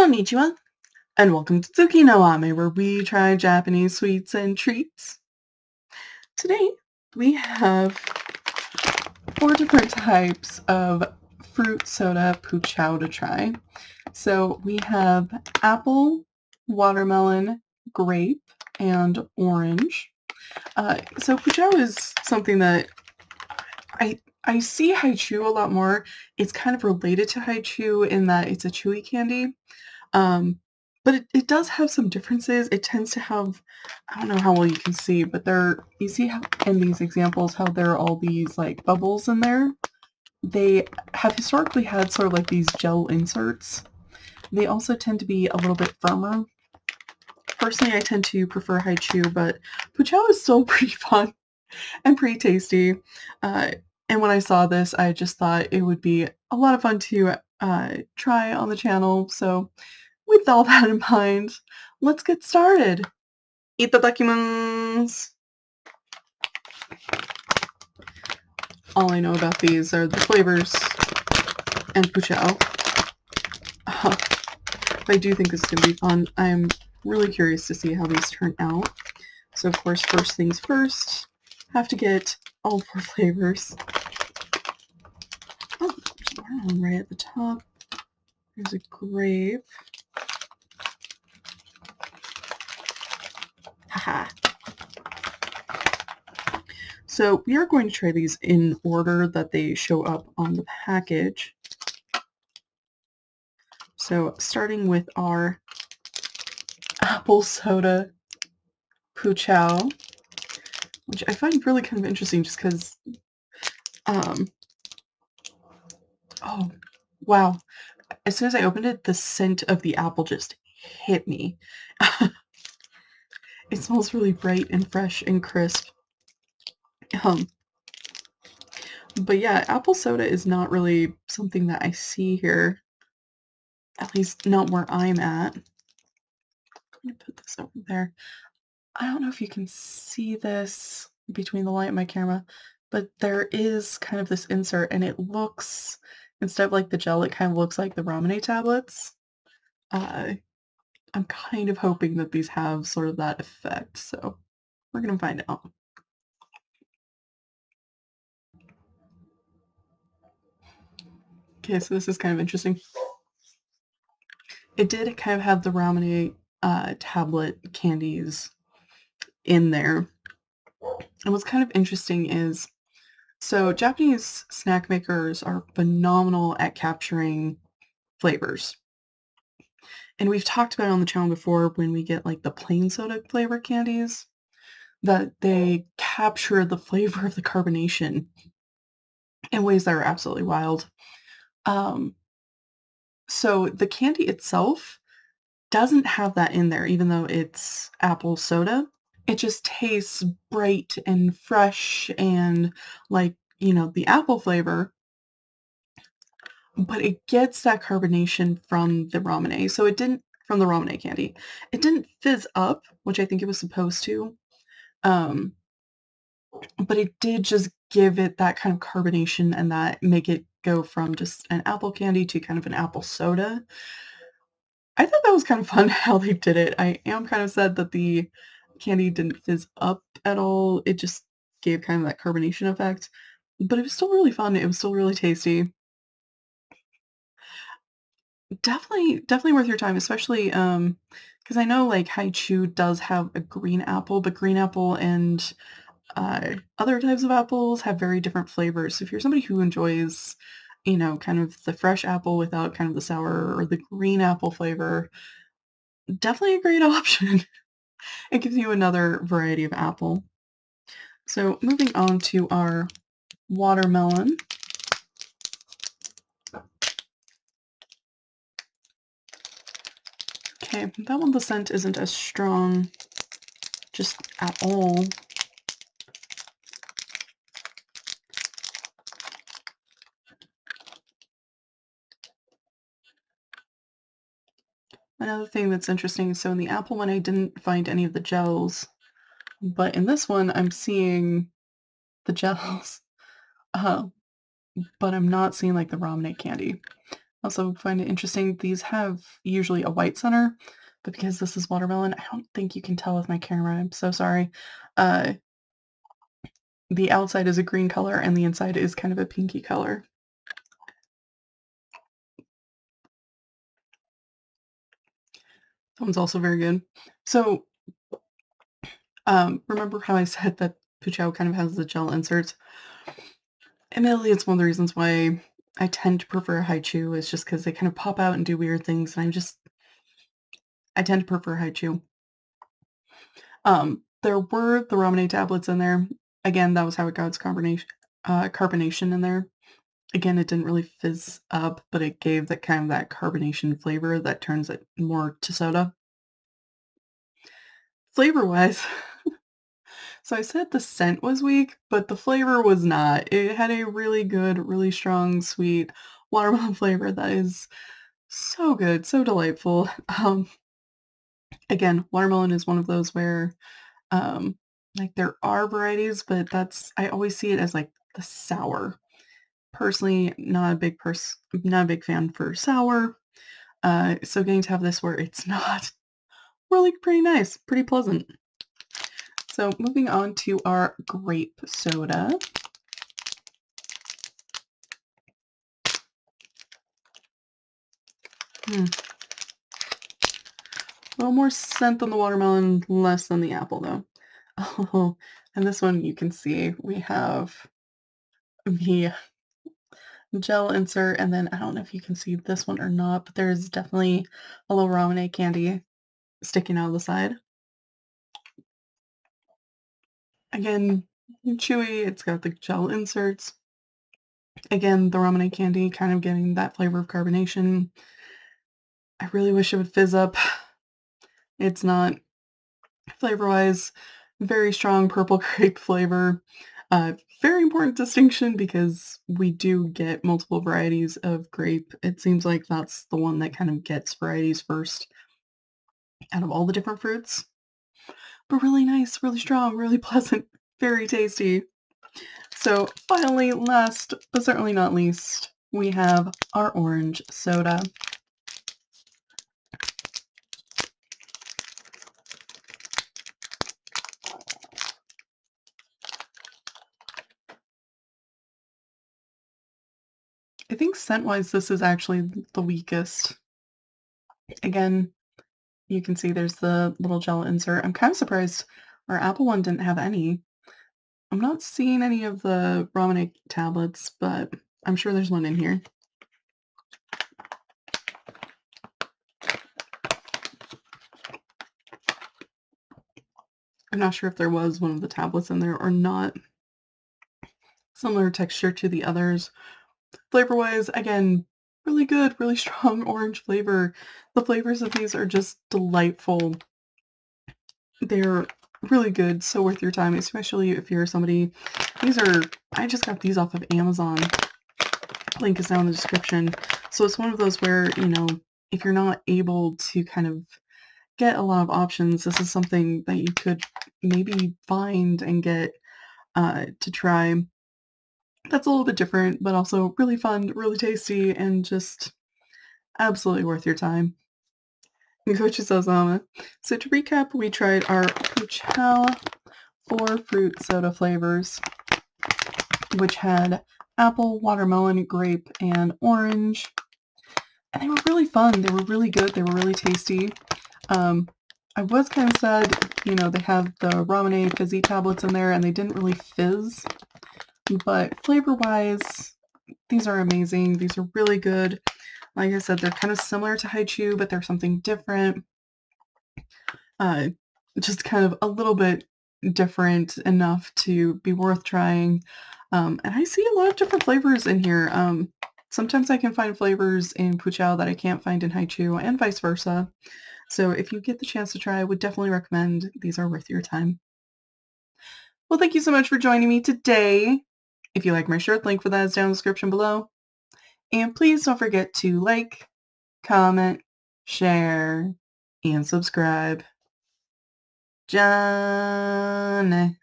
Konnichiwa, and welcome to Tsuki no Ame, where we try Japanese sweets and treats. Today, we have 4 different types of fruit soda Puchao to try. So we have apple, watermelon, grape, and orange. So Puchao is something that I see haichu a lot more. It's kind of related to haichu in that it's a chewy candy. Um, but it does have some differences. It tends to have, I don't know how well you can see, but you see how in these examples how there are all these like bubbles in there? They have historically had sort of like these gel inserts. They also tend to be a little bit firmer. Personally, I tend to prefer haichu, but Puchao is still pretty fun and pretty tasty. Uh, and when I saw this, I just thought it would be a lot of fun to try on the channel. So with all that in mind, let's get started. Itadakimasu! All I know about these are the flavors and Puchao. But I do think this is going to be fun. I'm really curious to see how these turn out. So of course, first things first, have to get all 4 flavors. Oh, there's one right at the top. There's a grape. Haha. So we are going to try these in order that they show up on the package. So starting with our apple soda Puchao, which I find really kind of interesting just because, oh, wow. As soon as I opened it, the scent of the apple just hit me. It smells really bright and fresh and crisp. But yeah, apple soda is not really something that I see here, at least not where I'm at. I'm gonna put this over there. I don't know if you can see this between the light and my camera, but there is kind of this insert, and it looks, instead of like the gel, it kind of looks like the ramune tablets. I'm kind of hoping that these have sort of that effect, so we're gonna find out. Okay, so this is kind of interesting. It did kind of have the ramune tablet candies in there. And what's kind of interesting is, so Japanese snack makers are phenomenal at capturing flavors. And we've talked about it on the channel before when we get like the plain soda flavor candies, that they capture the flavor of the carbonation in ways that are absolutely wild. Um, so the candy itself doesn't have that in there, even though it's apple soda. It just tastes bright and fresh and like, the apple flavor, but it gets that carbonation from the ramune. So it didn't, from the ramune candy. It didn't fizz up, which I think it was supposed to. Um, but it did just give it that kind of carbonation and that make it go from just an apple candy to kind of an apple soda. I thought that was kind of fun how they did it. I am kind of sad that the candy didn't fizz up at all. It just gave kind of that carbonation effect. But it was still really fun. It was still really tasty. Definitely worth your time, especially because I know like Haichu does have a green apple, but green apple and other types of apples have very different flavors. So if you're somebody who enjoys, kind of the fresh apple without kind of the sour or the green apple flavor, definitely a great option. It gives you another variety of apple. So moving on to our watermelon. Okay, that one the scent isn't as strong just at all. Another thing that's interesting, so in the apple one I didn't find any of the gels, but in this one I'm seeing the gels, uh, but I'm not seeing like the ramune candy. Also find it interesting, these have usually a white center, but because this is watermelon, I don't think you can tell with my camera, I'm so sorry. Uh, the outside is a green color and the inside is kind of a pinky color. That one's also very good. So, remember how I said that Puchao kind of has the gel inserts? Admittedly, it's one of the reasons why I tend to prefer Haichu is just because they kind of pop out and do weird things, and I tend to prefer Haichu. There were the Ramune tablets in there. Again, that was how it got its carbonation in there. Again, it didn't really fizz up, but it gave that kind of that carbonation flavor that turns it more to soda. Flavor-wise, so I said the scent was weak, but the flavor was not. It had a really good, really strong, sweet watermelon flavor that is so good, so delightful. Again, watermelon is one of those where, um, like, there are varieties, but I always see it as, like, the sour. Personally, not a big fan for sour, so getting to have this where it's not really pretty nice, pretty pleasant. So moving on to our grape soda. Hmm. A little more scent on the watermelon, less than the apple though. Oh, and this one you can see we have the gel insert, and then I don't know if you can see this one or not, but there's definitely a little ramen candy sticking out of the side. Again, chewy, it's got the gel inserts. Again, the ramen candy kind of getting that flavor of carbonation. I really wish it would fizz up. It's not. Flavor-wise, very strong purple grape flavor. Very important distinction because we do get multiple varieties of grape. It seems like that's the one that kind of gets varieties first out of all the different fruits. But really nice, really strong, really pleasant, very tasty. So finally, last but certainly not least, we have our orange soda. I think scent-wise, this is actually the weakest. Again, you can see there's the little gel insert. I'm kind of surprised our Apple one didn't have any. I'm not seeing any of the Ramune tablets, but I'm sure there's one in here. I'm not sure if there was one of the tablets in there or not. Similar texture to the others. Flavor-wise, again, really good, really strong orange flavor. The flavors of these are just delightful. They're really good, so worth your time, especially if you're somebody. I just got these off of Amazon. Link is down in the description. So it's one of those where, if you're not able to kind of get a lot of options, this is something that you could maybe find and get to try. That's a little bit different, but also really fun, really tasty, and just absolutely worth your time. Gochu Sazama. So to recap, we tried our Puchao 4 fruit soda flavors, which had apple, watermelon, grape, and orange. And they were really fun. They were really good. They were really tasty. I was kind of sad, they have the Ramune fizzy tablets in there and they didn't really fizz. But flavor-wise, these are amazing. These are really good. Like I said, they're kind of similar to Haichu, but they're something different. Just kind of a little bit different enough to be worth trying. And I see a lot of different flavors in here. Sometimes I can find flavors in Puchao that I can't find in Haichu and vice versa. So if you get the chance to try, I would definitely recommend. These are worth your time. Well, thank you so much for joining me today. If you like my shirt, link for that is down in the description below. And please don't forget to like, comment, share, and subscribe. Johnny.